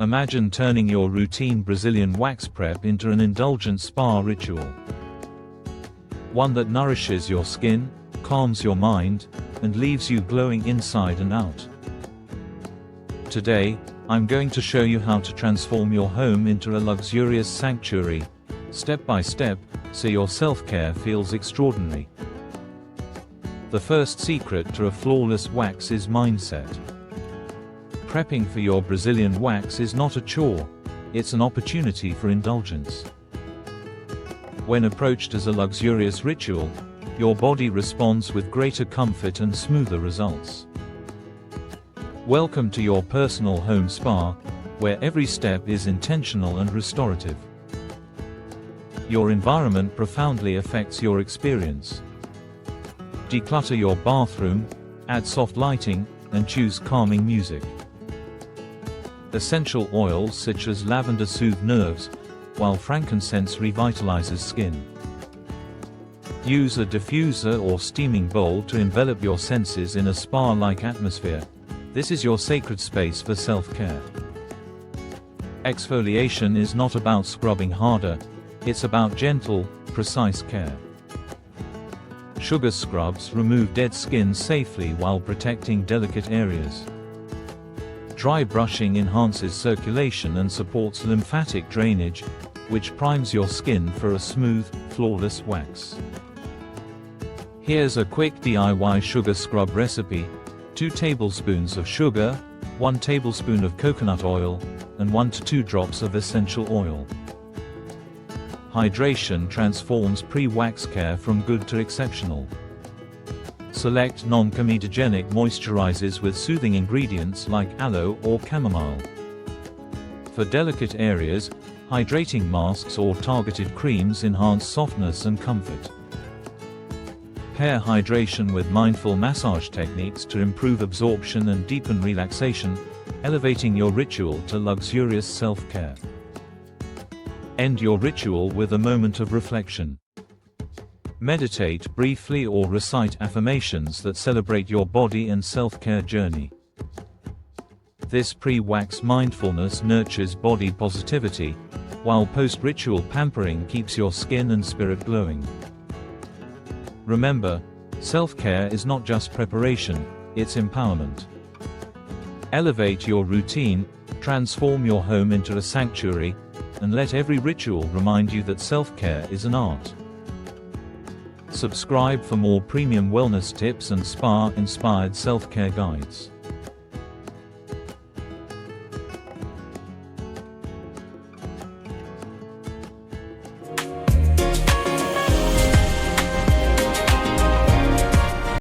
Imagine turning your routine Brazilian wax prep into an indulgent spa ritual. One that nourishes your skin, calms your mind, and leaves you glowing inside and out. Today, I'm going to show you how to transform your home into a luxurious sanctuary, step by step, so your self-care feels extraordinary. The first secret to a flawless wax is mindset. Prepping for your Brazilian wax is not a chore, it's an opportunity for indulgence. When approached as a luxurious ritual, your body responds with greater comfort and smoother results. Welcome to your personal home spa, where every step is intentional and restorative. Your environment profoundly affects your experience. Declutter your bathroom, add soft lighting, and choose calming music. Essential oils such as lavender soothe nerves, while frankincense revitalizes skin. Use a diffuser or steaming bowl to envelop your senses in a spa-like atmosphere. This is your sacred space for self-care. Exfoliation is not about scrubbing harder, it's about gentle, precise care. Sugar scrubs remove dead skin safely while protecting delicate areas. Dry brushing enhances circulation and supports lymphatic drainage, which primes your skin for a smooth, flawless wax. Here's a quick DIY sugar scrub recipe: 2 tablespoons of sugar, 1 tablespoon of coconut oil, and 1 to 2 drops of essential oil. Hydration transforms pre-wax care from good to exceptional. Select non-comedogenic moisturizers with soothing ingredients like aloe or chamomile. For delicate areas, hydrating masks or targeted creams enhance softness and comfort. Pair hydration with mindful massage techniques to improve absorption and deepen relaxation, elevating your ritual to luxurious self-care. End your ritual with a moment of reflection. Meditate briefly or recite affirmations that celebrate your body and self-care journey. This pre-wax mindfulness nurtures body positivity, while post-ritual pampering keeps your skin and spirit glowing. Remember, self-care is not just preparation, it's empowerment. Elevate your routine, transform your home into a sanctuary, and let every ritual remind you that self-care is an art. Subscribe for more premium wellness tips and spa-inspired self-care guides.